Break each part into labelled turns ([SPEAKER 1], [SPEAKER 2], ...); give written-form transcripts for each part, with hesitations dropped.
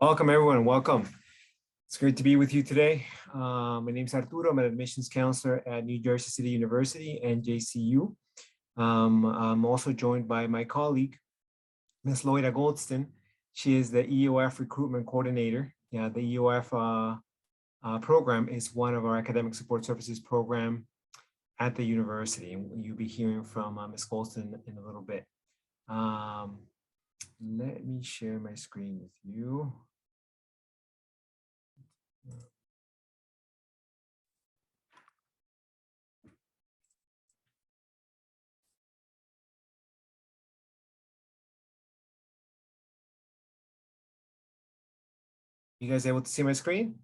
[SPEAKER 1] Welcome, everyone. Welcome. It's great to be with you today. My name is Arturo. I'm an admissions counselor at New Jersey City University, NJCU. I'm also joined by my colleague, Ms. Loida Goldston. She is the EOF recruitment coordinator. Yeah, the EOF program is one of our academic support services program at the university. And you'll be hearing from Ms. Goldston in a little bit. Let me share my screen with you. You guys able to see my screen?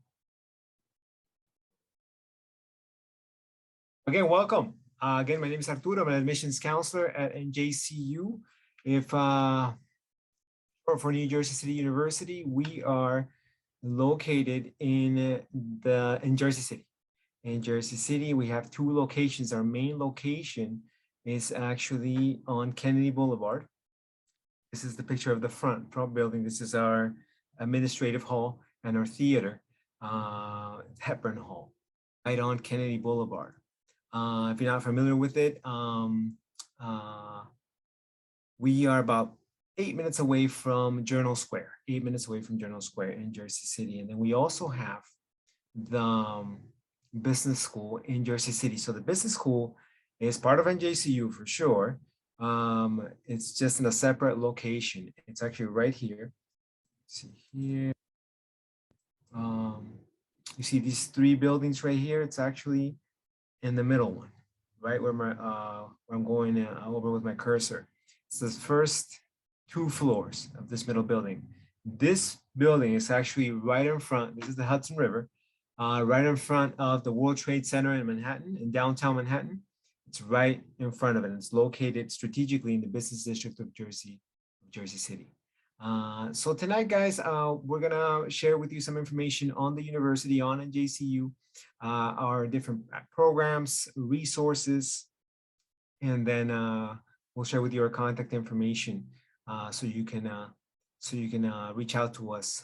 [SPEAKER 1] Again, welcome. Again, my name is Arturo. I'm an admissions counselor at NJCU. For New Jersey City University, we are located in Jersey City. In Jersey City, we have two locations. Our main location is actually on Kennedy Boulevard. This is the picture of the front building. This is our administrative hall and our theater, Hepburn Hall, right on Kennedy Boulevard. If you're not familiar with it, we are about 8 minutes away from Journal Square, 8 minutes away from Journal Square in Jersey City. And then we also have the business school in Jersey City. So the business school is part of NJCU for sure. It's just in a separate location. It's actually right here. Let's see here. You see these three buildings right here. It's actually in the middle one, right where where I'm going over with my cursor. It's the first 2 floors of this middle building. This building is actually right in front. This is the Hudson River, right in front of the World Trade Center in Manhattan, in downtown Manhattan. It's right in front of it. It's located strategically in the business district of Jersey City. So tonight, guys, we're gonna share with you some information on the university, on NJCU, our different programs, resources, and then we'll share with you our contact information so you can reach out to us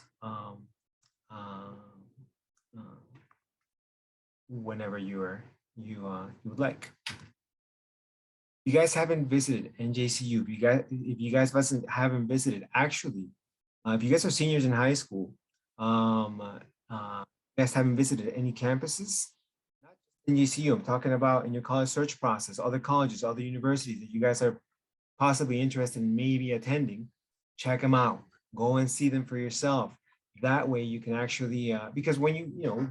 [SPEAKER 1] whenever you would like. You guys haven't visited NJCU. If you guys haven't visited, actually, if you guys are seniors in high school, you guys haven't visited any campuses, not just NJCU, I'm talking about in your college search process, other colleges, other universities that you guys are possibly interested in maybe attending, check them out. Go and see them for yourself. That way you can actually, because when you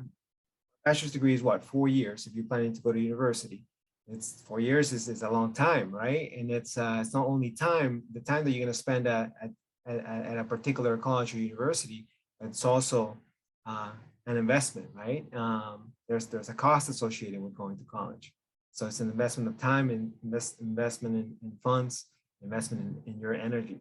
[SPEAKER 1] bachelor's degree is what, 4 years if you're planning to go to university. It's 4 years is a long time, right? And it's not only time, the time that you're going to spend at a particular college or university, but it's also an investment, right? There's a cost associated with going to college. So it's an investment of time and investment in funds, investment in your energy.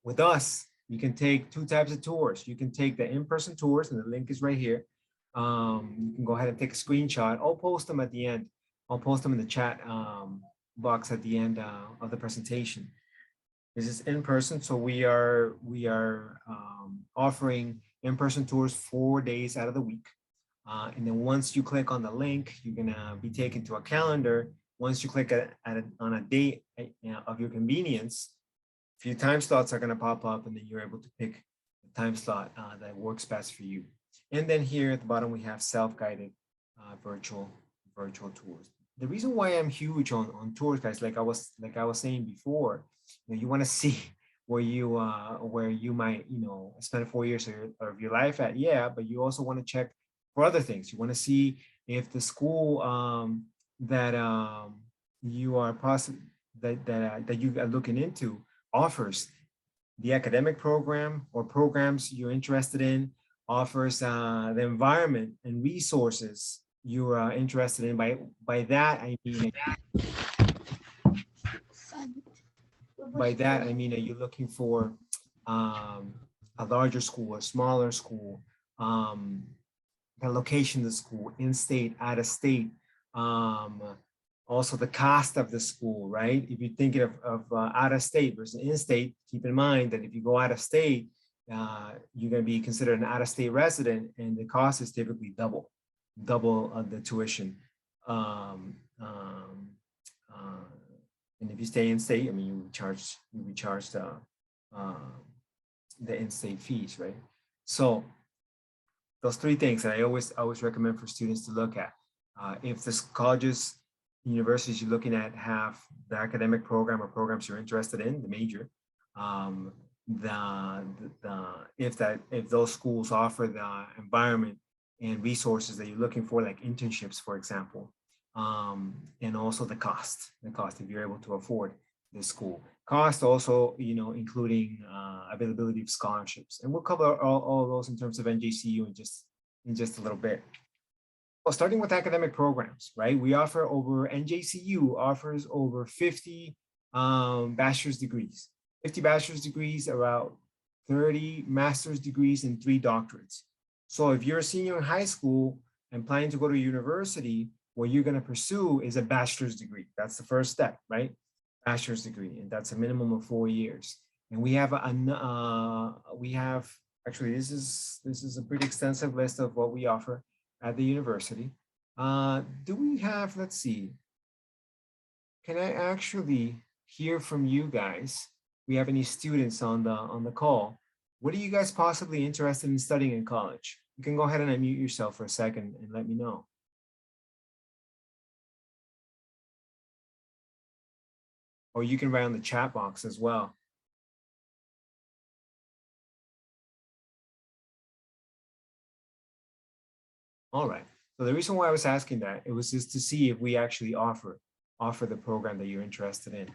[SPEAKER 1] With us, you can take 2 types of tours. You can take the in-person tours, and the link is right here. You can go ahead and take a screenshot. I'll post them at the end. I'll post them in the chat box at the end of the presentation. This is in person, so we are offering in-person tours 4 days out of the week. And then once you click on the link, you're gonna be taken to a calendar. Once you click on a date of your convenience, a few time slots are gonna pop up, and then you're able to pick the time slot that works best for you. And then here at the bottom, we have self-guided virtual tours. The reason why I'm huge on tours, guys, like I was saying before, you want to see where you might spend 4 years of your life at, yeah, but you also want to check for other things. You want to see if the school that you are that you are looking into offers the academic program or programs you're interested in, offers the environment and resources you are interested in. By that I mean that you're looking for a larger school, a smaller school, the location of the school, in-state, out-of-state, also the cost of the school, right? If you're thinking of out-of-state versus in-state, keep in mind that if you go out-of-state, you're going to be considered an out-of-state resident, and the cost is typically double the tuition. And if you stay in state, I mean, you would be charged the in-state fees, right? So those three things that I always recommend for students to look at. If the colleges, universities you're looking at have the academic program or programs you're interested in, the major, if those schools offer the environment and resources that you're looking for, like internships, for example, and also the cost if you're able to afford the school. Cost also, including availability of scholarships, and we'll cover all of those in terms of NJCU in just a little bit. Well, starting with academic programs, right? NJCU offers over 50 bachelor's degrees, 50 bachelor's degrees, about 30 master's degrees, and 3 doctorates. So if you're a senior in high school and planning to go to university, what you're going to pursue is a bachelor's degree. That's the first step, right? Bachelor's degree, and that's a minimum of 4 years. And we have actually, this is a pretty extensive list of what we offer at the university. Do we have, let's see, can I actually hear from you guys? We have any students on the call? What are you guys possibly interested in studying in college? You can go ahead and unmute yourself for a second and let me know. Or you can write on the chat box as well. All right. So the reason why I was asking that, it was just to see if we actually offer the program that you're interested in.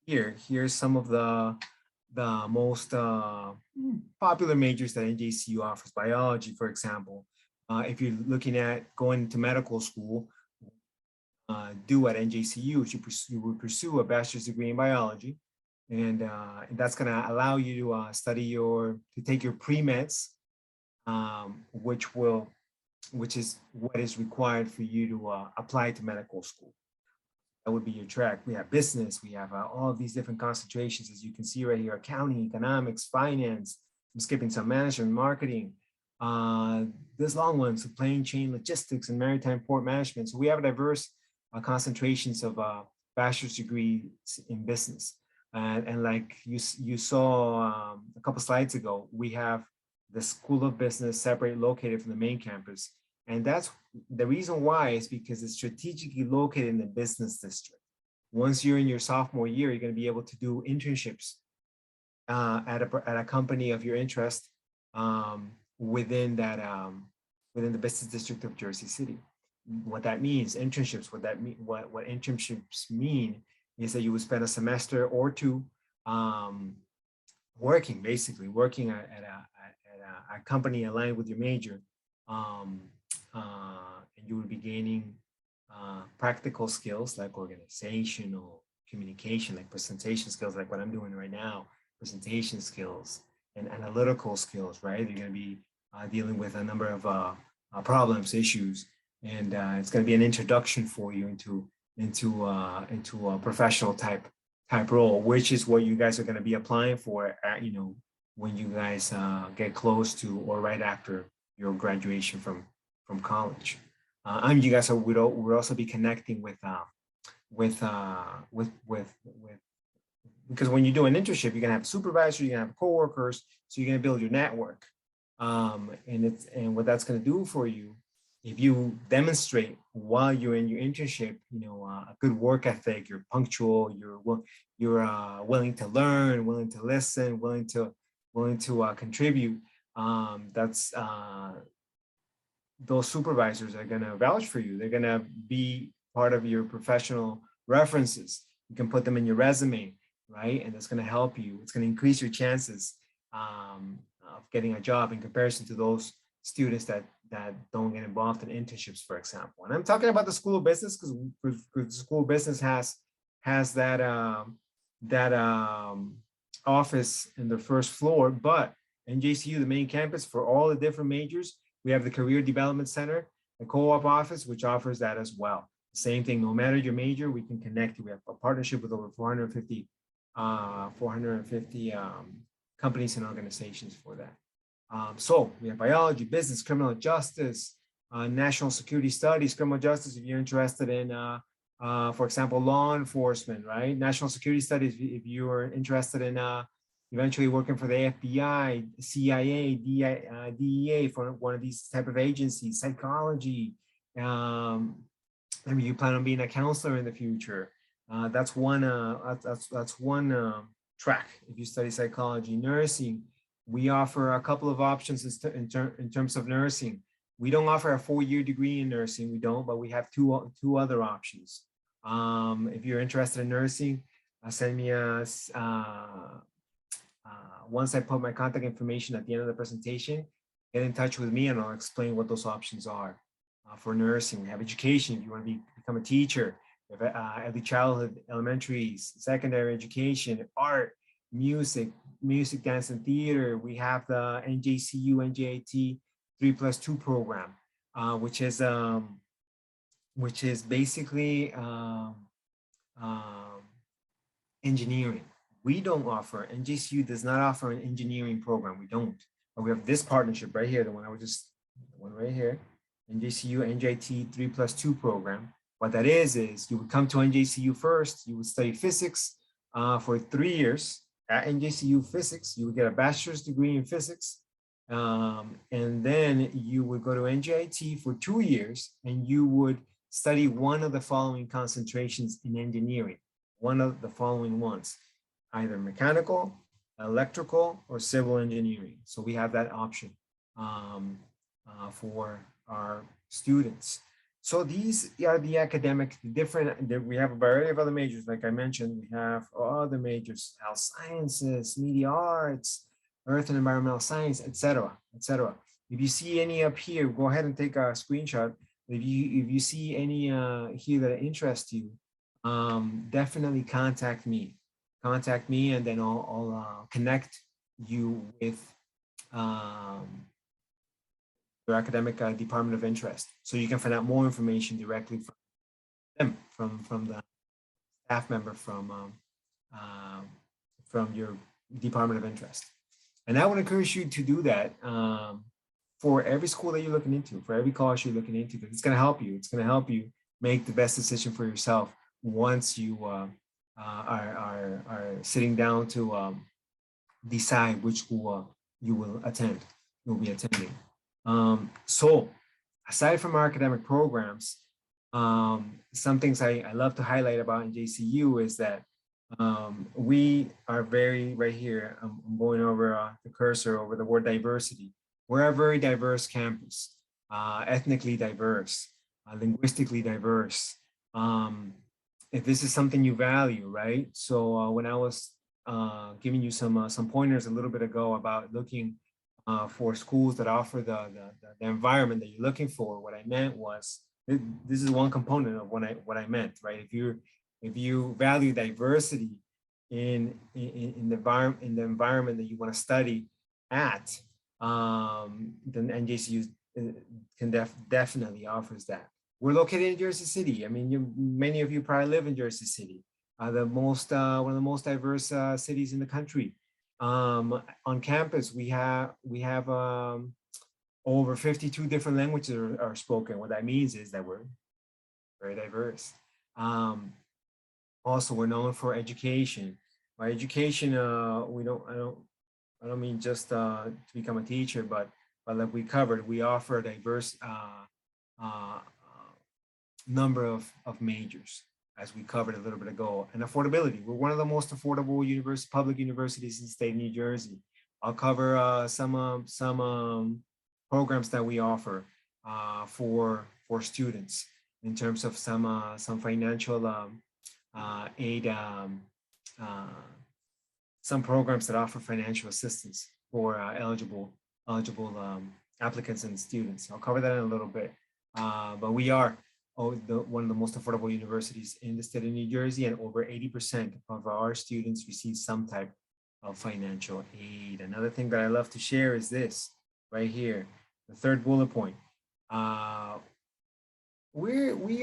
[SPEAKER 1] Here's some of the most popular majors that NJCU offers. Biology, for example. If you're looking at going to medical school, do at NJCU, you would pursue a bachelor's degree in biology, and that's going to allow you to take your pre-meds, which is what is required for you to apply to medical school. That would be your track. We have business, we have all of these different concentrations, as you can see right here: accounting, economics, finance. I'm skipping some management, marketing. This long one, supply chain, logistics, and maritime port management. So we have a diverse concentrations of bachelor's degrees in business. And like you saw a couple slides ago, we have the School of Business located from the main campus. And that's the reason why is because it's strategically located in the business district. Once you're in your sophomore year, you're going to be able to do internships at a company of your interest within the business district of Jersey City. What that means, internships, what internships mean is that you would spend a semester or two working at a company aligned with your major, and you would be gaining practical skills like organizational communication, like presentation skills, like what I'm doing right now, presentation skills and analytical skills, right? You're going to be dealing with a number of problems, issues, and it's going to be an introduction for you into a professional type role, which is what you guys are going to be applying for at, when you guys get close to or right after your graduation from college. And you guys would also be connecting with because when you do an internship, you're gonna have a supervisor, you're gonna have coworkers, so you're gonna build your network. And what that's gonna do for you, if you demonstrate while you're in your internship, a good work ethic, you're punctual, you're willing to learn, willing to listen, willing to contribute. Those supervisors are gonna vouch for you. They're gonna be part of your professional references. You can put them in your resume, right? And that's gonna help you. It's gonna increase your chances of getting a job in comparison to those students that don't get involved in internships, for example. And I'm talking about the School of Business because the School of Business has that office in the first floor, but NJCU, the main campus, for all the different majors, we have the Career Development Center, the co-op office, which offers that as well. Same thing, no matter your major, we can connect you. We have a partnership with over 450 450 companies and organizations for that. So we have biology, business, criminal justice, national security studies, criminal justice, if you're interested in, for example, law enforcement, right? National security studies, if you are interested in eventually working for the FBI, CIA, DEA, for one of these type of agencies, psychology. I mean, you plan on being a counselor in the future. That's one track. If you study psychology, nursing, we offer a couple of options in terms of nursing. We don't offer a 4-year degree in nursing. We don't, but we have two other options. If you're interested in nursing, send me once I put my contact information at the end of the presentation, get in touch with me and I'll explain what those options are. For nursing, we have education. If you want to become a teacher, we have early childhood, elementary, secondary education, art, music, dance, and theater. We have the NJCU, NJIT 3+2 program, which is basically engineering. We don't offer, NJCU does not offer an engineering program. We don't. But we have this partnership right here, the one right here, NJCU, NJIT 3+2 program. What that is you would come to NJCU first, you would study physics for 3 years. At NJCU physics, you would get a bachelor's degree in physics. And then you would go to NJIT for 2 years and you would study one of the following concentrations in engineering, one of the following ones, either mechanical, electrical, or civil engineering. So we have that option for our students. So these are the academic, we have a variety of other majors. Like I mentioned, we have other majors, health sciences, media arts, earth and environmental science, etc., etc. If you see any up here, go ahead and take a screenshot. If you see any here that interest you, definitely contact me. And then I'll connect you with your academic department of interest, so you can find out more information directly from them, from the staff member from your department of interest. And I would encourage you to do that for every school that you're looking into, for every college you're looking into, because it's going to help you. It's going to help you make the best decision for yourself once you are sitting down to decide which school you will be attending. So aside from our academic programs, some things I love to highlight about NJCU is that we are very, right here, I'm going over the cursor over the word diversity. We're a very diverse campus, ethnically diverse, linguistically diverse. If this is something you value, right? So when I was giving you some pointers a little bit ago about looking for schools that offer the environment that you're looking for, what I meant was, this is one component of what I meant, right? If you value diversity in the environment that you want to study at, then NJCU can definitely offers that. We're located in Jersey City. I mean, many of you probably live in Jersey City, one of the most diverse cities in the country. On campus, we have over 52 different languages are spoken. What that means is that we're very diverse. Also, we're known for education. By education, I don't mean just to become a teacher, but like we covered, we offer a diverse number of majors, as we covered a little bit ago. And affordability, we're one of the most affordable public universities in the state of New Jersey. I'll cover some programs that we offer for students in terms of some financial aid, some programs that offer financial assistance for eligible applicants and students. I'll cover that in a little bit, but we are one of the most affordable universities in the state of New Jersey, and over 80% of our students receive some type of financial aid. Another thing that I love to share is this right here, the third bullet point. We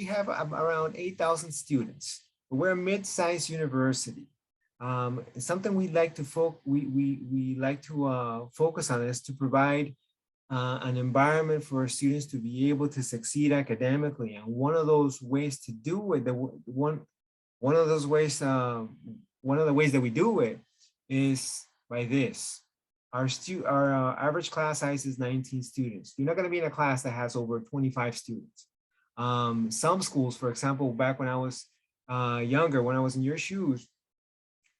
[SPEAKER 1] have around 8,000 students. We're a mid-sized university. something we like to focus on is to provide an environment for students to be able to succeed academically. And one of those ways to do it, one of those ways, one of the ways that we do it is by this. Our average class size is 19 students. You're not going to be in a class that has over 25 students. Some schools, for example, back when I was younger, when I was in your shoes,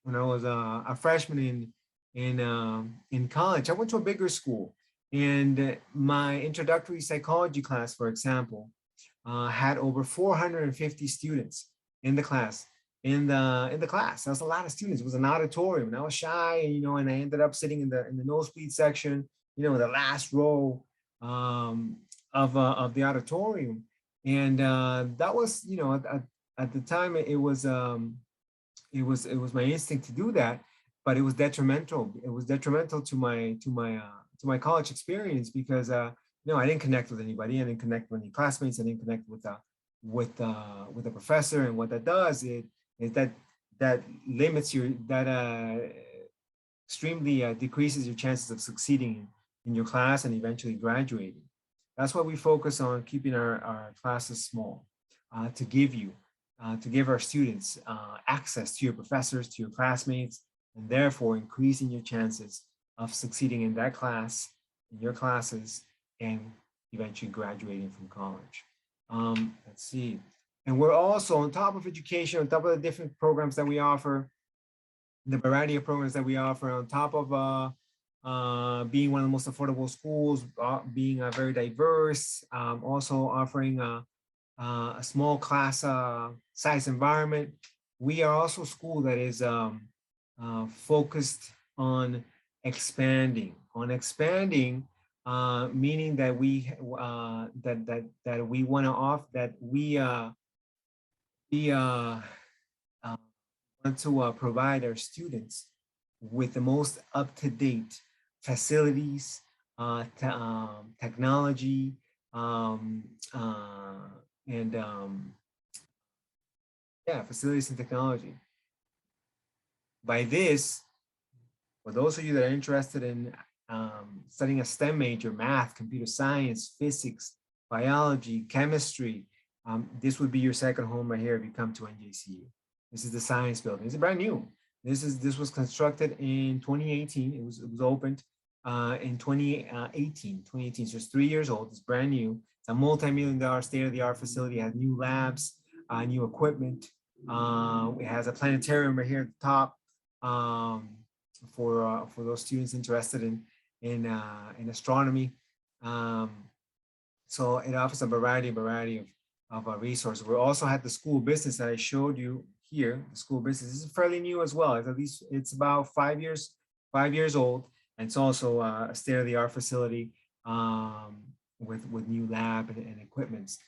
[SPEAKER 1] when I was a freshman in college, I went to a bigger school, and my introductory psychology class, for example, had over 450 students in the class. In the class, that was a lot of students. It was an auditorium, and I was shy, and I ended up sitting in the nosebleed section, the last row of the auditorium, and that was, at the time, it was my instinct to do that, but it was detrimental. It was detrimental to my college experience because I didn't connect with anybody. I didn't connect with any classmates. I didn't connect with the professor. And what that does is that limits extremely decreases your chances of succeeding in your class and eventually graduating. That's why we focus on keeping our classes small, to give our students access to your professors, to your classmates, and therefore increasing your chances of succeeding in that class, in your classes, and eventually graduating from college. Let's see. And we're also, on top of education, on top of the different programs that we offer, the variety of programs that we offer, on top of being one of the most affordable schools, being very diverse, also offering a small class size environment. We are also a school that is focused on expanding, meaning that we that we want to off that we want to provide our students with the most up-to-date facilities, technology, and facilities and technology. By this, for those of you that are interested in studying a STEM major, math, computer science, physics, biology, chemistry, this would be your second home right here if you come to NJCU. This is the science building. It's brand new. This was constructed in 2018. It was opened in 2018. So it's 3 years old. It's brand new. It's a multi-million-dollar state-of-the-art facility. It has new labs, new equipment. It has a planetarium right here at the top for those students interested in astronomy. So it offers a variety of resources. We also had the school business that I showed you here. The school business is fairly new as well. At least it's about 5 years old, and it's also a state-of-the-art facility with new lab and equipment.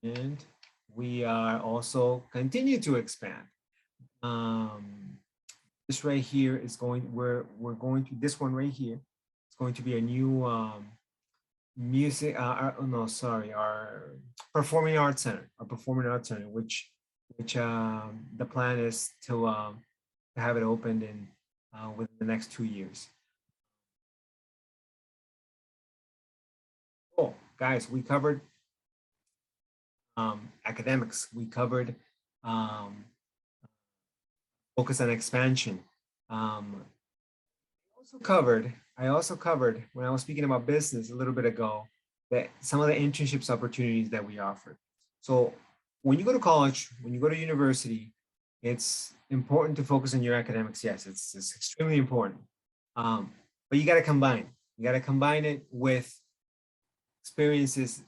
[SPEAKER 1] And we are also continue to expand. This right here is we're going to, this one right here, it's going to be a new our performing arts center, which the plan is to have it opened in within the next 2 years. Oh, guys, we covered academics. We covered focus on expansion. I also covered when I was speaking about business a little bit ago, that some of the internships opportunities that we offer. So when you go to college, when you go to university, it's important to focus on your academics. Yes, it's extremely important. But you got to combine. You got to combine it with experiences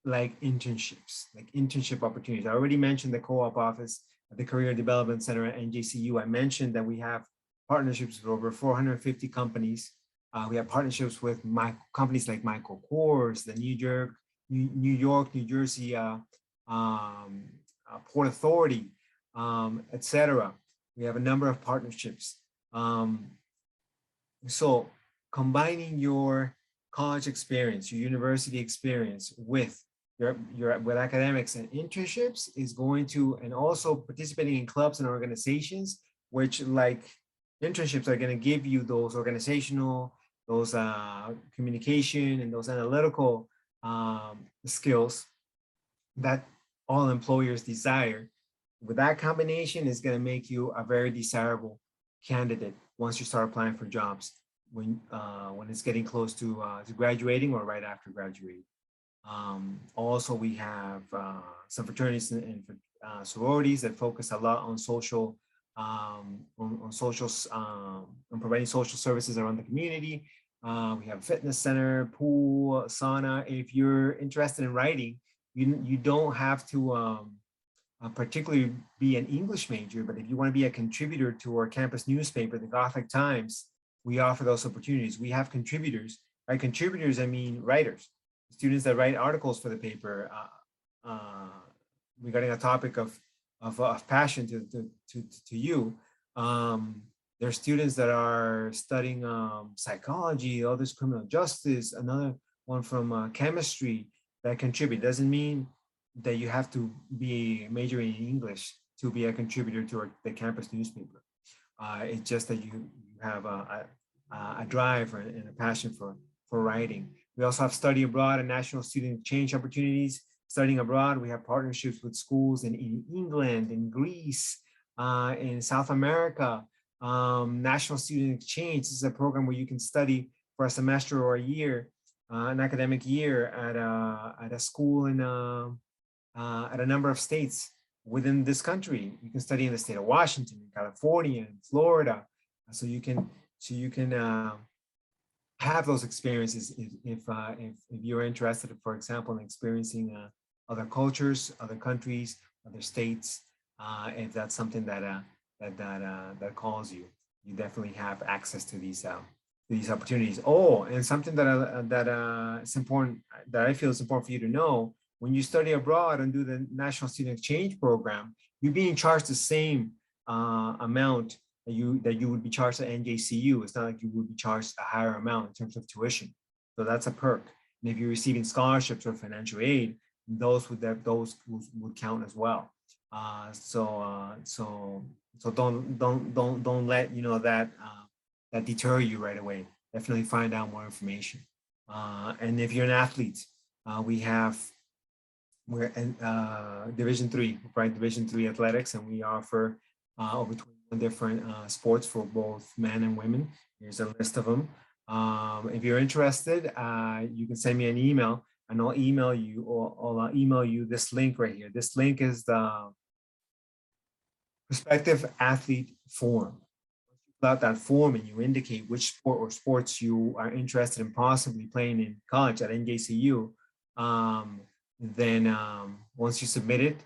[SPEAKER 1] like internships, like internship opportunities. I already mentioned the co-op office at the Career Development Center at NJCU. I mentioned that we have partnerships with over 450 companies. We have partnerships with companies like Michael Kors, the New York, New Jersey Port Authority, etc. We have a number of partnerships. So combining your college experience, your university experience with your with academics and internships is going to, and also participating in clubs and organizations, which like internships are going to give you those organizational, those communication and those analytical skills that all employers desire. With that combination is going to make you a very desirable candidate once you start applying for jobs when it's getting close to graduating or right after graduating. Also, we have some fraternities and sororities that focus a lot on social, on providing social services around the community. We have a fitness center, pool, sauna. If you're interested in writing, you don't have to particularly be an English major, but if you want to be a contributor to our campus newspaper, the Gothic Times, we offer those opportunities. We have contributors. By contributors, I mean writers, students that write articles for the paper regarding a topic of passion to you. There are students that are studying psychology, others criminal justice, another one from chemistry that contribute. Doesn't mean that you have to be majoring in English to be a contributor to the campus newspaper. It's just that you have a drive and a passion for writing. We also have study abroad and national student exchange opportunities. Studying abroad, we have partnerships with schools in England, in Greece, in South America. National Student Exchange is a program where you can study for a semester or a year, an academic year at a school in at a number of states within this country. You can study in the state of Washington, California, and Florida. So you can have those experiences if you're interested, for example, in experiencing other cultures, other countries, other states. If that's something that calls you, you definitely have access to these opportunities. Oh, and something that it's important, that I feel is important for you to know: when you study abroad and do the National Student Exchange Program, you're being charged the same amount that you would be charged at NJCU. It's not like you would be charged a higher amount in terms of tuition. So that's a perk. And if you're receiving scholarships or financial aid, those would count as well. So don't let that deter you right away. Definitely find out more information. And if you're an athlete, we're in Division III, right? Division III athletics, and we offer over 21 different sports for both men and women. Here's a list of them. If you're interested, you can send me an email, and I'll email you, or I'll email you this link right here. This link is the prospective athlete form. Fill out that form and you indicate which sport or sports you are interested in possibly playing in college at NJCU. Then once you submit it,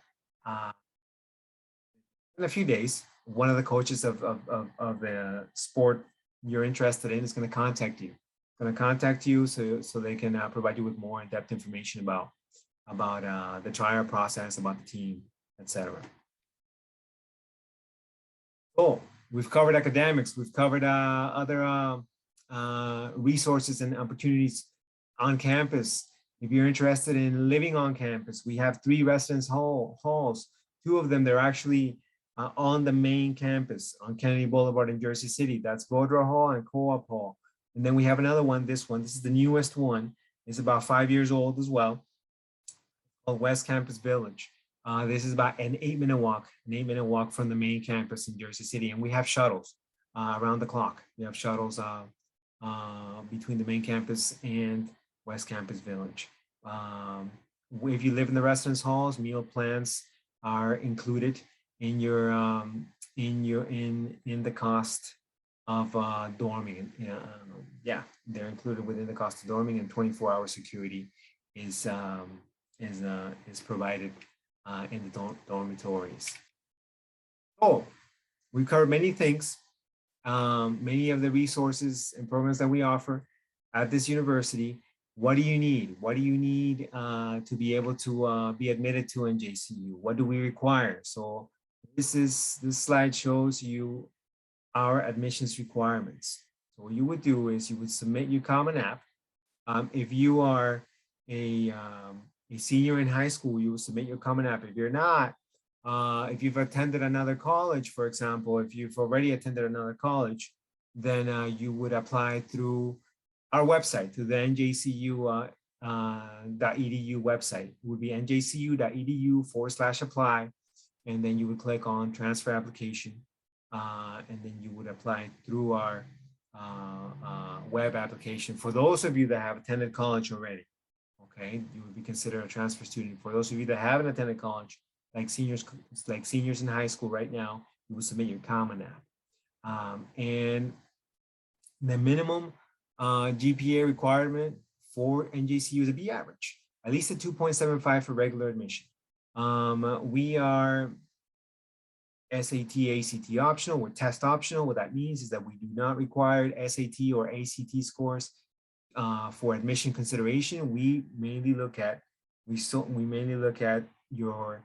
[SPEAKER 1] in a few days, one of the coaches of the sport you're interested in is going to contact you. So they can provide you with more in-depth information about the trial process, about the team, etc. Cool. We've covered academics. We've covered other resources and opportunities on campus. If you're interested in living on campus, we have 3 residence halls. 2 of them, they're actually on the main campus on Kennedy Boulevard in Jersey City. That's Vodra Hall and Co-op Hall. And then we have another one, this is the newest one. It's about 5 years old as well, called West Campus Village. This is about an 8-minute walk from the main campus in Jersey City. And we have shuttles around the clock. We have shuttles between the main campus and West Campus Village. If you live in the residence halls, meal plans are included in your in the cost of dorming. Yeah, they're included within the cost of dorming, and 24-hour security is provided in the dormitories. Oh, we covered many things, many of the resources and programs that we offer at this university. What do you need? What do you need to be able to be admitted to NJCU? What do we require? So this slide shows you our admissions requirements. So what you would do is you would submit your Common App. If you are a a senior in high school, you will submit your Common App. If you're not, if you've attended another college, for example, if you've already attended another college, then you would apply through our website, through the NJCU .edu website. It would be njcu.edu/apply, and then you would click on transfer application, and then you would apply through our web application. For those of you that have attended college already, okay, you would be considered a transfer student. For those of you that haven't attended college, like seniors in high school right now, you will submit your Common App. And the minimum GPA requirement for NJCU is a B average, at least a 2.75 for regular admission. We are SAT, ACT optional. We're test optional. What that means is that we do not require SAT or ACT scores for admission consideration. We mainly look at your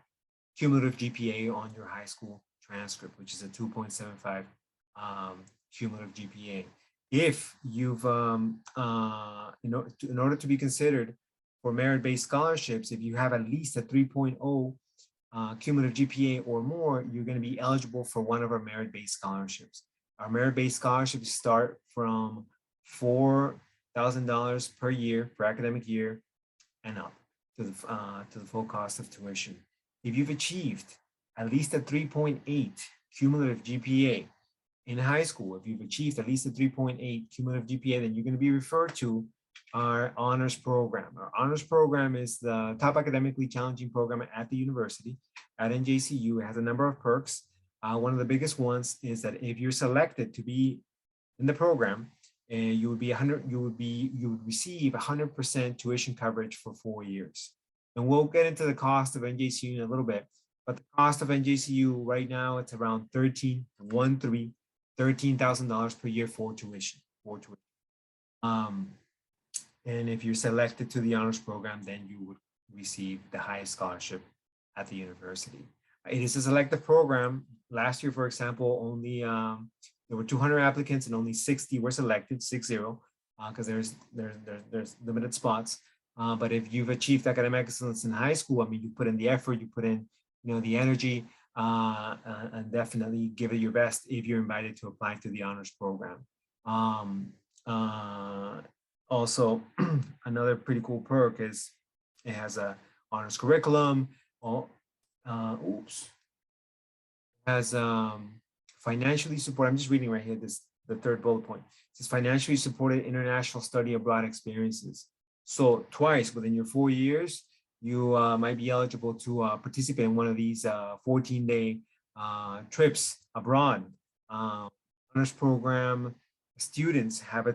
[SPEAKER 1] cumulative GPA on your high school transcript, which is a 2.75 cumulative GPA. If you've, in order to be considered for merit-based scholarships, if you have at least a 3.0 cumulative GPA or more, you're going to be eligible for one of our merit-based scholarships. Our merit-based scholarships start from $4,000 per year, per academic year, and up to the full cost of tuition. If you've achieved at least a 3.8 cumulative GPA in high school, if you've achieved at least a 3.8 cumulative GPA, then you're going to be referred to our honors program. Our honors program is the top academically challenging program at the university, at NJCU. It has a number of perks. One of the biggest ones is that if you're selected to be in the program, you would receive 100% tuition coverage for 4 years. And we'll get into the cost of NJCU in a little bit, but the cost of NJCU right now, it's around $13,000 per year for tuition. And if you're selected to the honors program, then you would receive the highest scholarship at the university. It is a selective program. Last year, for example, only there were 200 applicants and only 60 were selected, 60, because there's limited spots. But if you've achieved academic excellence in high school, I mean, you put in the effort, you put in, the energy, and definitely give it your best if you're invited to apply to the honors program. Also, another pretty cool perk is it has a honors curriculum. Has financially supported. I'm just reading right here. The third bullet point. It says financially supported international study abroad experiences. So twice within your 4 years, you might be eligible to participate in one of these 14-day trips abroad. Honors program students have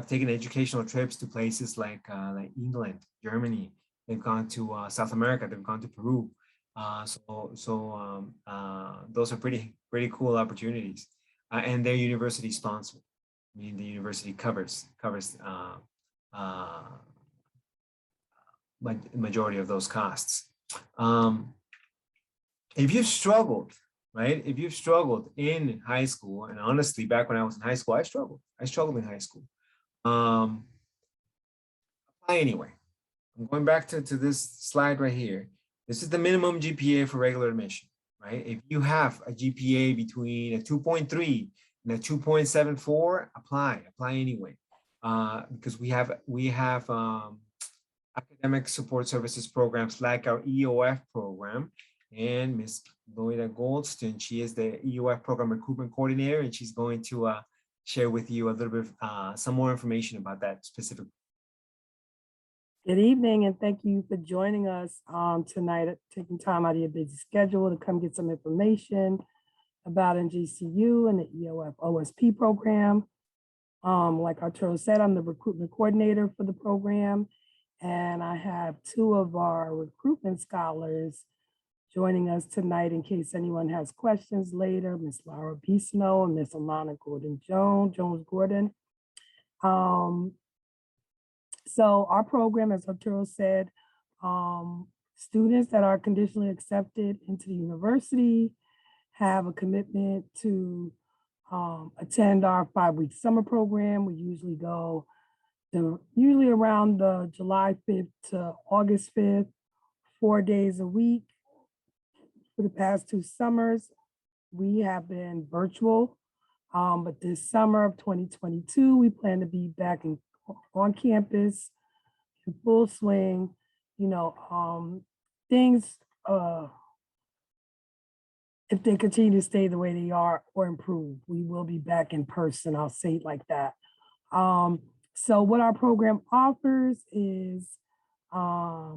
[SPEAKER 1] taken educational trips to places like England, Germany. They've gone to South America. They've gone to Peru. Those are pretty cool opportunities, and they're university sponsored. I mean, the university covers majority of those costs. If you've struggled, right? If you've struggled in high school, and honestly, back when I was in high school, I struggled in high school. Apply anyway. I'm going back to this slide right here. This is the minimum GPA for regular admission, right? If you have a GPA between a 2.3 and a 2.74, apply anyway. Because we have academic support services programs like our EOF program, and Ms. Loida Goldston, she is the EOF program recruitment coordinator, and she's going to share with you a little bit some more information about that specific.
[SPEAKER 2] Good evening, and thank you for joining us tonight, taking time out of your busy schedule to come get some information about NJCU and the EOSP program. Like Arturo said, I'm the recruitment coordinator for the program, and I have two of our recruitment scholars joining us tonight in case anyone has questions later, Ms. Laura Pisano and Ms. Alana Jones-Gordon. So our program, as Arturo said, students that are conditionally accepted into the university have a commitment to attend our 5-week summer program. We usually go Usually around the July 5th to August 5th, 4 days a week. For the past 2 summers, we have been virtual. But this summer of 2022, we plan to be back on campus in full swing. Things, if they continue to stay the way they are or improve, we will be back in person. I'll say it like that. So what our program offers is a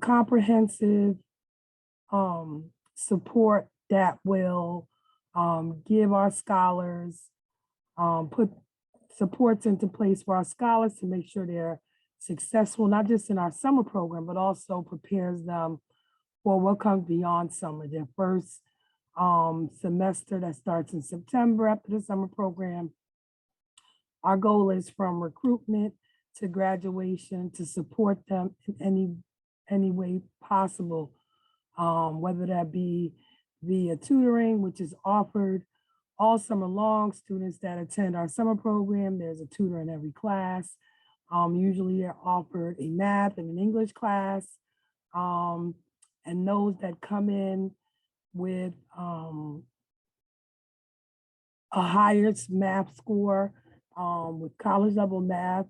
[SPEAKER 2] comprehensive support that will give our scholars, put supports into place for our scholars to make sure they're successful, not just in our summer program, but also prepares them for what comes beyond summer, their first semester that starts in September after the summer program. Our goal is from recruitment to graduation to support them in any way possible, whether that be via tutoring, which is offered all summer long. Students that attend our summer program, there's a tutor in every class. Usually they're offered a math and an English class. And those that come in with a higher math score with college level math,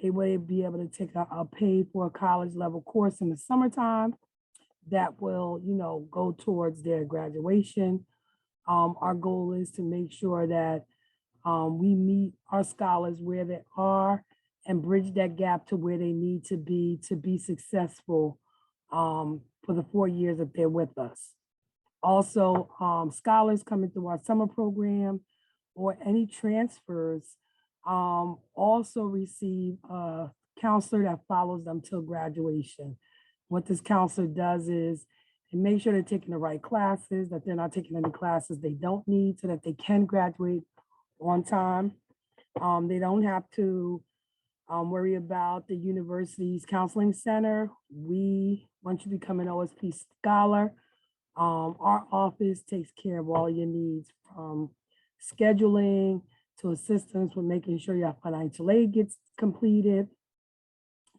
[SPEAKER 2] they will be able to take a pay for a college level course in the summertime that will, go towards their graduation. Our goal is to make sure that we meet our scholars where they are and bridge that gap to where they need to be successful for the 4 years that they're with us. Also, scholars coming through our summer program or any transfers also receive a counselor that follows them till graduation. What this counselor does is they make sure they're taking the right classes, that they're not taking any classes they don't need so that they can graduate on time. They don't have to worry about the university's counseling center. Once you become an OSP scholar, our office takes care of all your needs, from scheduling to assistance with making sure your financial aid gets completed,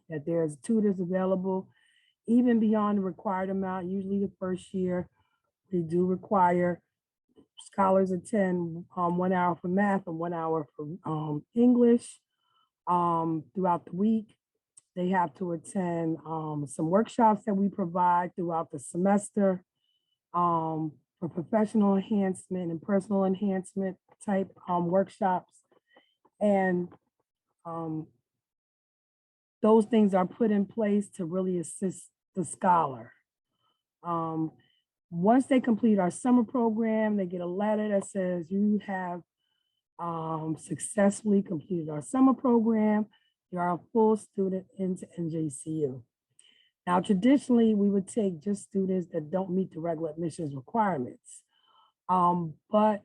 [SPEAKER 2] that there's tutors available, even beyond the required amount. Usually the first year, we do require scholars attend 1 hour for math and 1 hour for English. Throughout the week, they have to attend some workshops that we provide throughout the semester for professional enhancement and personal enhancement type workshops. And those things are put in place to really assist the scholar. Once they complete our summer program, they get a letter that says you have successfully completed our summer program. You are a full student into NJCU. Now, traditionally, we would take just students that don't meet the regular admissions requirements. But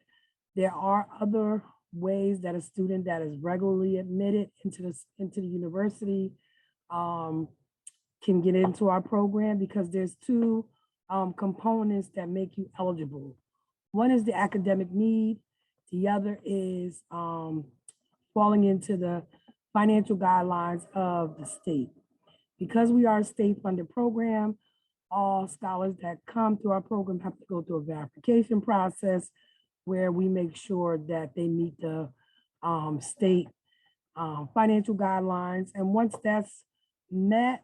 [SPEAKER 2] there are other ways that a student that is regularly admitted into the university can get into our program, because there's two components that make you eligible. One is the academic need. The other is falling into the financial guidelines of the state. Because we are a state-funded program, all scholars that come through our program have to go through a verification process where we make sure that they meet the state financial guidelines. And once that's met,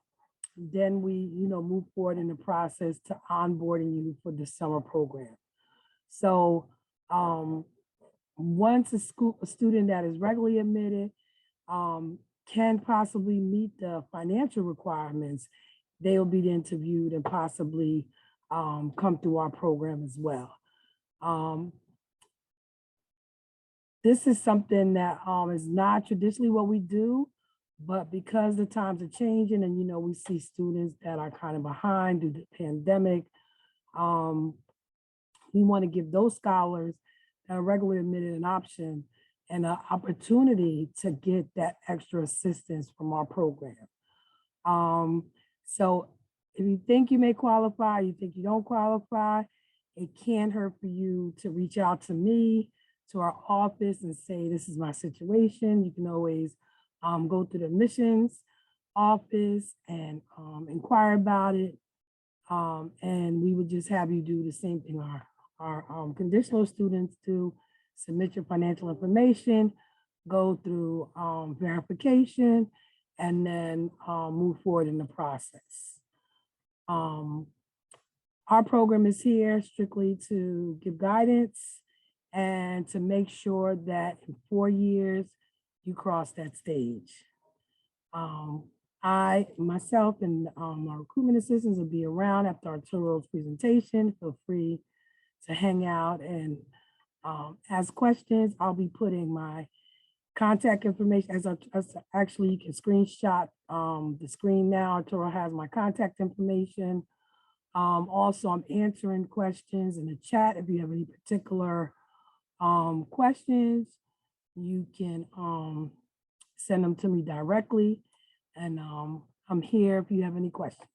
[SPEAKER 2] then we move forward in the process to onboarding you for the summer program. So once a student that is regularly admitted can possibly meet the financial requirements, they will be interviewed and possibly come through our program as well. This is something that is not traditionally what we do, but because the times are changing and we see students that are kind of behind due to the pandemic, we want to give those scholars that are regularly admitted an option and an opportunity to get that extra assistance from our program. So if you think you may qualify, you think you don't qualify, it can't hurt for you to reach out to me, to our office, and say, this is my situation. You can always go to the admissions office and inquire about it. And we would just have you do the same thing our conditional students do: submit your financial information, go through verification, and then move forward in the process. Our program is here strictly to give guidance and to make sure that in 4 years you cross that stage. I, myself, and my recruitment assistants will be around after Arturo's presentation. Feel free to hang out and ask questions. I'll be putting my contact information actually you can screenshot the screen now. Arturo has my contact information. Also, I'm answering questions in the chat. If you have any particular questions, you can send them to me directly. And I'm here if you have any questions.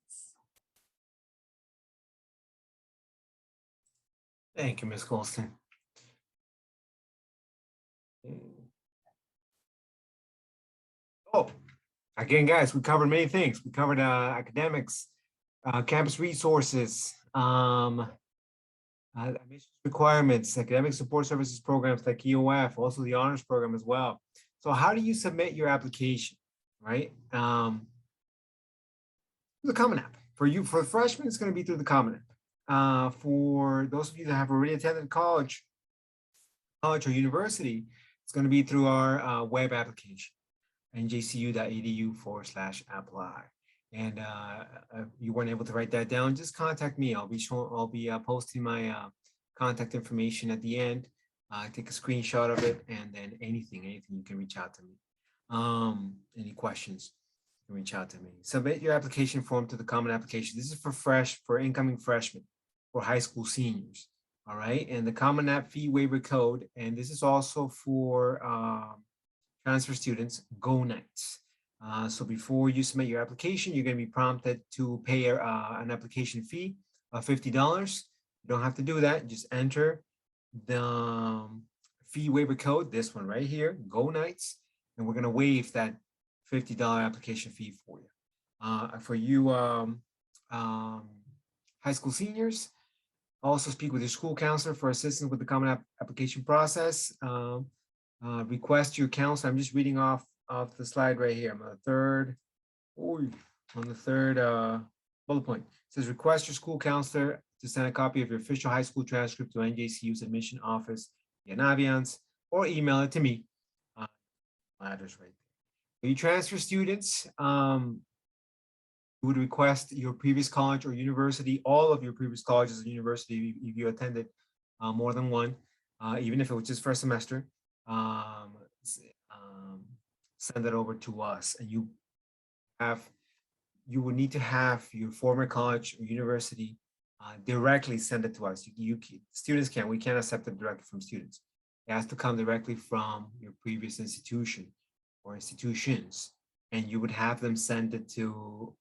[SPEAKER 1] Thank you, Ms. Colston. Oh, again, guys, we covered many things. We covered academics, campus resources, admissions requirements, academic support services programs like EOF, also the honors program as well. So how do you submit your application, right? The Common App. For freshmen, it's going to be through the Common App. For those of you that have already attended college or university, it's going to be through our web application, njcu.edu/apply. And if you weren't able to write that down, just contact me. I'll be posting my contact information at the end. Take a screenshot of it, and then anything you can reach out to me. Any questions, you can reach out to me. Submit your application form to the Common Application. This is for incoming freshmen, for high school seniors. All right, and the Common App fee waiver code, and this is also for transfer students, Go Nights. So before you submit your application, you're going to be prompted to pay an application fee of $50. You don't have to do that. Just enter the fee waiver code, this one right here, Go Nights, and we're going to waive that $50 application fee for you. For you high school seniors, also speak with your school counselor for assistance with the Common App application process. Request your counselor. I'm just reading off the slide right here. I'm on the third bullet point. It says request your school counselor to send a copy of your official high school transcript to NJCU's admission office via Naviance, or email it to me. My address right there. For you transfer students, you would request your previous college or university, all of your previous colleges and university, if you attended more than one, even if it was just first semester. Send it over to us, and you would need to have your former college or university directly send it to us. Students we can't accept it directly from students. It has to come directly from your previous institution or institutions, and you would have them send it to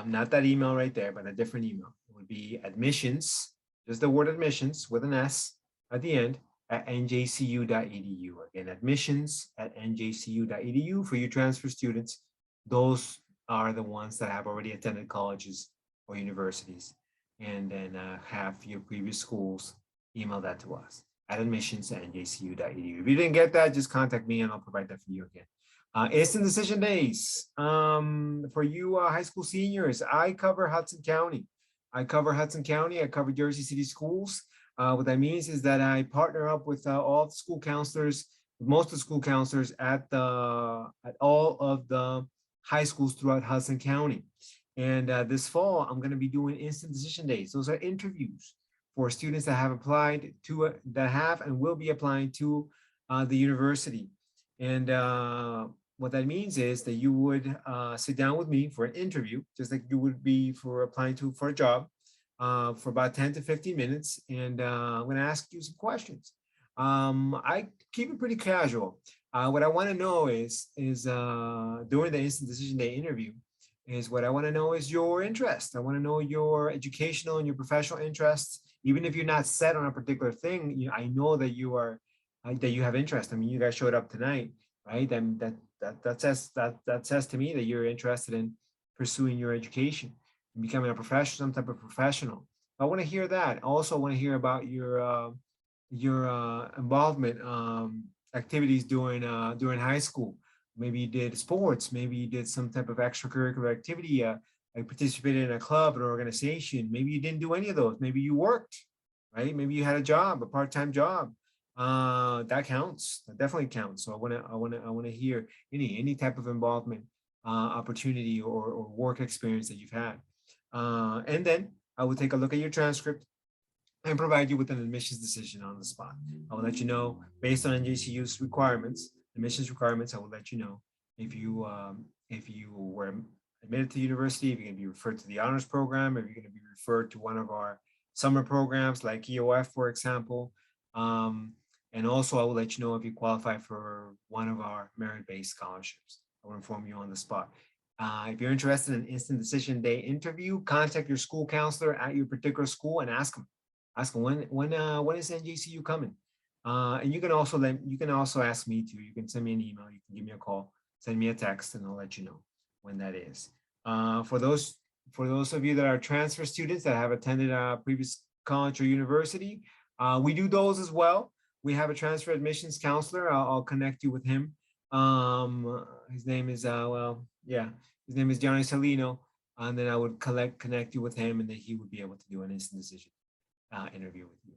[SPEAKER 1] not that email right there, but a different email. It would be admissions, just the word admissions with an S at the end, at njcu.edu. Again, admissions@njcu.edu for your transfer students. Those are the ones that have already attended colleges or universities, and then have your previous schools email that to us at admissions@njcu.edu. If you didn't get that, just contact me and I'll provide that for you again. Instant decision days. For you high school seniors, I cover Hudson County. I cover Jersey City schools. What that means is that I partner up with all the school counselors, most of the school counselors at all of the high schools throughout Hudson County. And this fall, I'm going to be doing instant decision days. Those are interviews for students that have applied to, that have and will be applying to the university. And what that means is that you would sit down with me for an interview, just like you would be for applying for a job. For about 10 to 15 minutes, and I'm going to ask you some questions. I keep it pretty casual. What I want to know is during the instant decision day interview, what I want to know is your interest. I want to know your educational and your professional interests. Even if you're not set on a particular thing, I know that you have interest. I mean, you guys showed up tonight, right? And that that says to me that you're interested in pursuing your education and becoming a professional, some type of professional. I want to hear that. Also, I want to hear about your involvement activities during high school. Maybe you did sports. Maybe you did some type of extracurricular activity. I participated in a club, an organization. Maybe you didn't do any of those. Maybe you worked, right? Maybe you had a job, a part-time job. That counts. That definitely counts. So I want to hear any type of involvement, opportunity, or work experience that you've had. And then I will take a look at your transcript and provide you with an admissions decision on the spot. I will let you know based on NJCU's requirements, admissions requirements. I will let you know if you were admitted to university, if you're going to be referred to the honors program, if you're going to be referred to one of our summer programs like EOF, for example. And also I will let you know if you qualify for one of our merit-based scholarships. I will inform you on the spot. If you're interested in instant decision day interview, contact your school counselor at your particular school and ask them when is NJCU coming? And you can also ask me to. You can send me an email. You can give me a call, send me a text, and I'll let you know when that is. For those of you that are transfer students that have attended a previous college or university, we do those as well. We have a transfer admissions counselor. I'll connect you with him. His name is his name is Johnny Salino, and then I would connect you with him, and then he would be able to do an instant decision interview with you,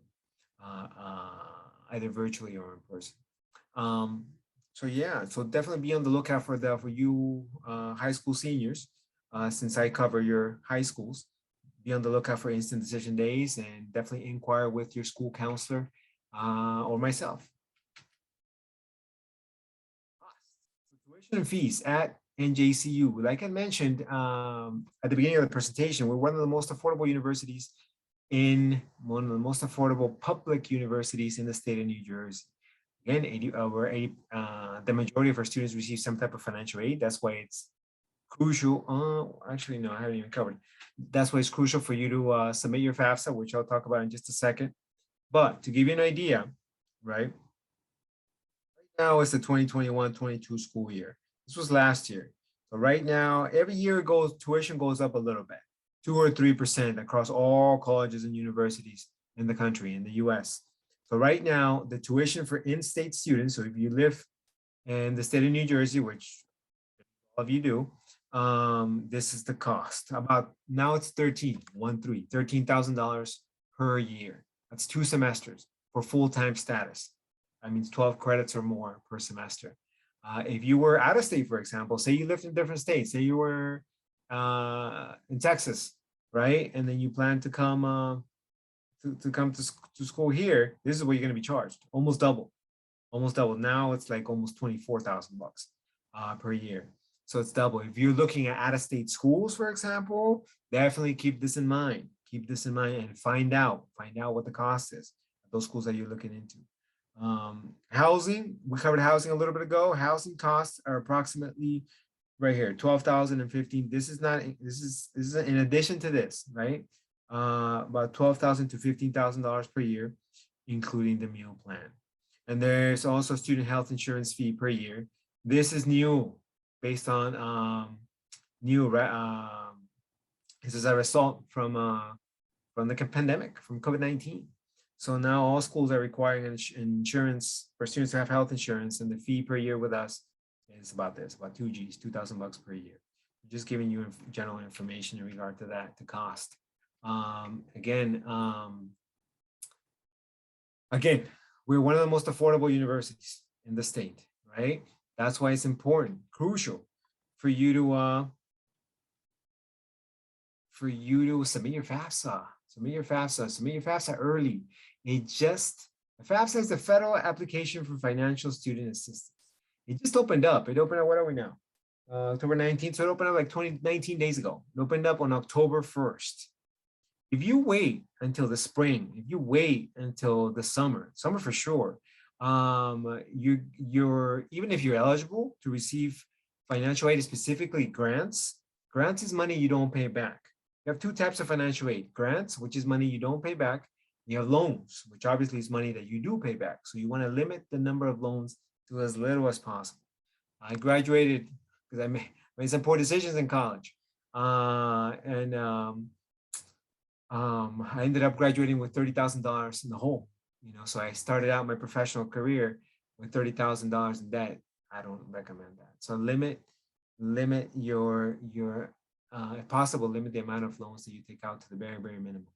[SPEAKER 1] either virtually or in person. So yeah, so definitely be on the lookout for you high school seniors, since I cover your high schools. Be on the lookout for instant decision days, and definitely inquire with your school counselor or myself. Tuition and fees at NJCU. Like I mentioned at the beginning of the presentation, we're one of the most affordable universities one of the most affordable public universities in the state of New Jersey. Again, the majority of our students receive some type of financial aid. That's why it's crucial. Actually, no, I haven't even covered. That's why it's crucial for you to submit your FAFSA, which I'll talk about in just a second. But to give you an idea, right now it's the 2021-22 school year. This was last year. So right now, every year tuition goes up a little bit. 2 or 3% across all colleges and universities in the country, in the US. So right now, the tuition for in-state students, so if you live in the state of New Jersey, which all of you do, this is the cost. Now it's $13,000 per year. That's 2 semesters for full-time status. That means 12 credits or more per semester. If you were out of state, for example, say you lived in different states, say you were in Texas, right? And then you plan to come to school here. This is what you're going to be charged. Almost double. Now it's like almost $24,000 per year. So it's double. If you're looking at out-of-state schools, for example, definitely keep this in mind. Keep this in mind and find out what the cost is at those schools that you're looking into. Housing, we covered housing a little bit ago. Housing costs are approximately right here, 12,000 and 15. This is in addition to this, right? About $12,000 to $15,000 per year, including the meal plan. And there's also student health insurance fee per year. This is new, based on this is a result from the pandemic, from COVID-19. So now all schools are requiring insurance for students to have health insurance, and the fee per year with us is about $2,000 per year. I'm just giving you general information in regard to that, the cost. Again, we're one of the most affordable universities in the state, right? That's why it's important, crucial for you to submit your FAFSA. Submit your FAFSA early. FAFSA is the Federal Application for Financial Student Assistance. It just opened up. It opened up, what are we now? October 19th. So it opened up like 19 days ago. It opened up on October 1st. If you wait until the spring, if you wait until the summer for sure, even if you're eligible to receive financial aid, specifically grants is money you don't pay back. You have 2 types of financial aid: grants, which is money you don't pay back. You have loans, which obviously is money that you do pay back. So you want to limit the number of loans to as little as possible. I graduated because I made some poor decisions in college. And I ended up graduating with $30,000 in the hole. You know, so I started out my professional career with $30,000 in debt. I don't recommend that. So limit your if possible, limit the amount of loans that you take out to the very, very minimum.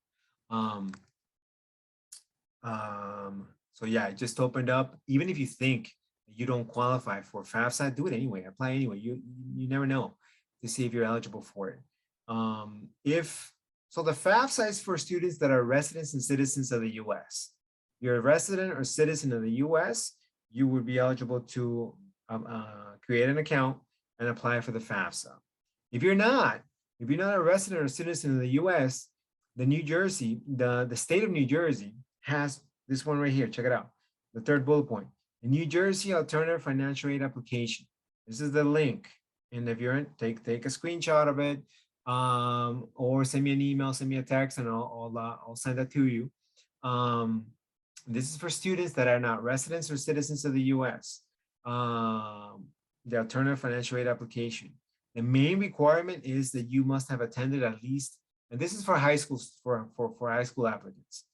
[SPEAKER 1] So yeah, it just opened up. Even if you think you don't qualify for FAFSA, do it anyway. Apply anyway. You never know to see if you're eligible for it. So the FAFSA is for students that are residents and citizens of the U.S. If you're a resident or citizen of the U.S., you would be eligible to create an account and apply for the FAFSA. If you're not a resident or citizen of the U.S., the state of New Jersey has this one right here. Check it out. The third bullet point. The New Jersey Alternative Financial Aid Application. This is the link. And if you're in, take a screenshot of it, or send me an email, send me a text, and I'll send that to you. This is for students that are not residents or citizens of the U.S. The Alternative Financial Aid Application. The main requirement is that you must have attended at least, and this is for high schools, for high school applicants.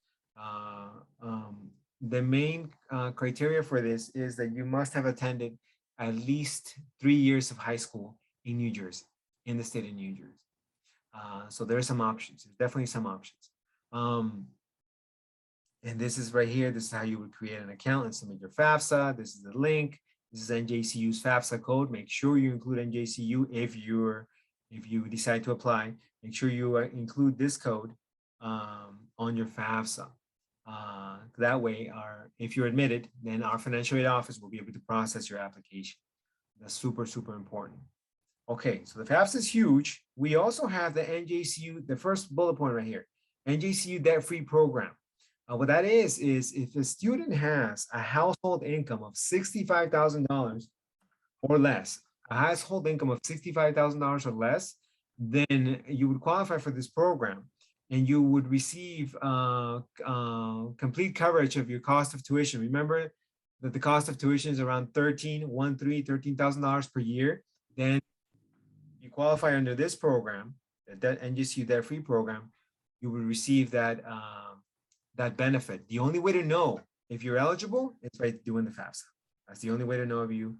[SPEAKER 1] The main criteria for this is that you must have attended at least 3 years of high school in New Jersey, in the state of New Jersey. So there are some options. There's definitely some options. And this is right here. This is how you would create an account and submit your FAFSA. This is the link. This is NJCU's FAFSA code. Make sure you include NJCU if you decide to apply. Make sure you include this code on your FAFSA. That way, if you're admitted, then our financial aid office will be able to process your application. That's super, super important. Okay, so the FAFSA is huge. We also have the NJCU, the first bullet point right here, NJCU debt-free program. What that is if a student has a household income of $65,000 or less, a household income of $65,000 or less, then you would qualify for this program and you would receive complete coverage of your cost of tuition. Remember that the cost of tuition is around $13,000 per year. Then you qualify under this program, that NJCU debt-free program, you will receive that benefit. The only way to know if you're eligible is by doing the FAFSA. That's the only way to know if you're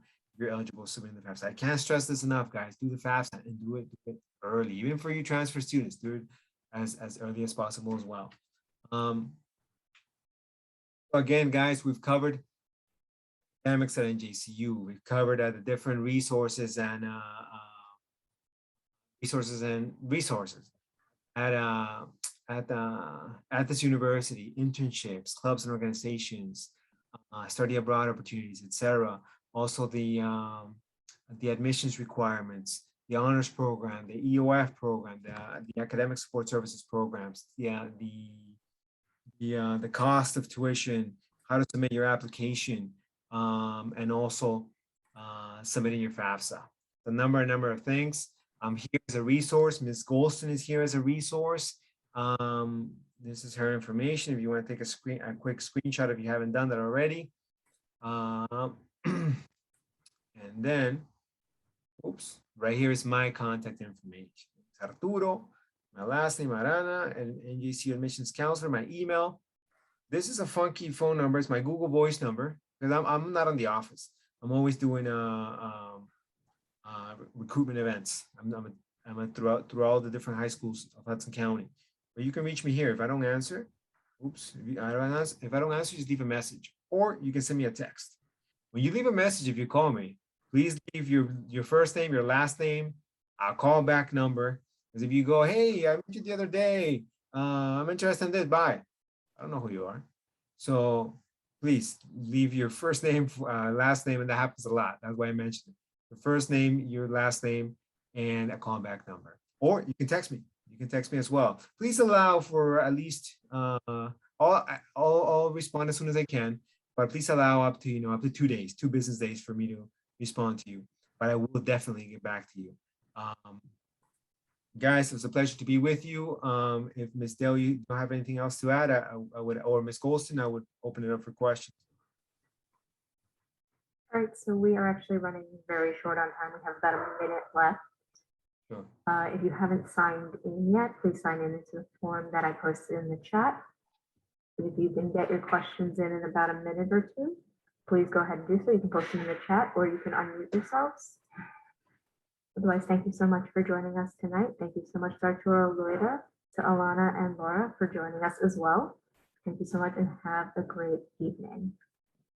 [SPEAKER 1] eligible to submit the FAFSA. I can't stress this enough, guys. Do the FAFSA and do it early. Even for you transfer students, do it as early as possible as well. Again, guys, we've covered academics at NJCU. We've covered the different resources and resources at this university, internships, clubs and organizations, study abroad opportunities, etc. Also the admissions requirements, the honors program, the EOF program, the academic support services programs, the cost of tuition, how to submit your application, and also submitting your FAFSA. The number of things. Here as a resource. Ms. Golston is here as a resource. This is her information. If you want to take a quick screenshot if you haven't done that already. And then, oops, right here is my contact information. It's Arturo, my last name Arana, and NJCU admissions counselor, my email. This is a funky phone number. It's my Google Voice number because I'm not on the office. I'm always doing recruitment events. I'm throughout all the different high schools of Hudson County. But you can reach me here. If I don't answer, if I don't answer, just leave a message, or you can send me a text. When you leave a message, if you call me, please leave your first name, your last name, a callback number. Because if you go, hey, I met you the other day, I'm interested in this, bye. I don't know who you are. So please leave your first name, last name, and that happens a lot. That's why I mentioned it. The first name, your last name, and a callback number. Or you can text me. You can text me as well. Please allow for at least I'll respond as soon as I can, but please allow up to 2 days, 2 business days for me to respond to you. But I will definitely get back to you. Guys, it was a pleasure to be with you. If Ms. Dalle, you don't have anything else to add, I would, or Ms. Golston, I would open it up for questions.
[SPEAKER 3] All right, so we are actually running very short on time. We have about a minute left.
[SPEAKER 1] Sure.
[SPEAKER 3] If you haven't signed in yet, please sign in into the form that I posted in the chat. If you can get your questions in about a minute or two, please go ahead and do so. You can post them in the chat or you can unmute yourselves. Otherwise, thank you so much for joining us tonight. Thank you so much to Arturo, Loida, to Alana and Laura for joining us as well. Thank you so much and have a great evening.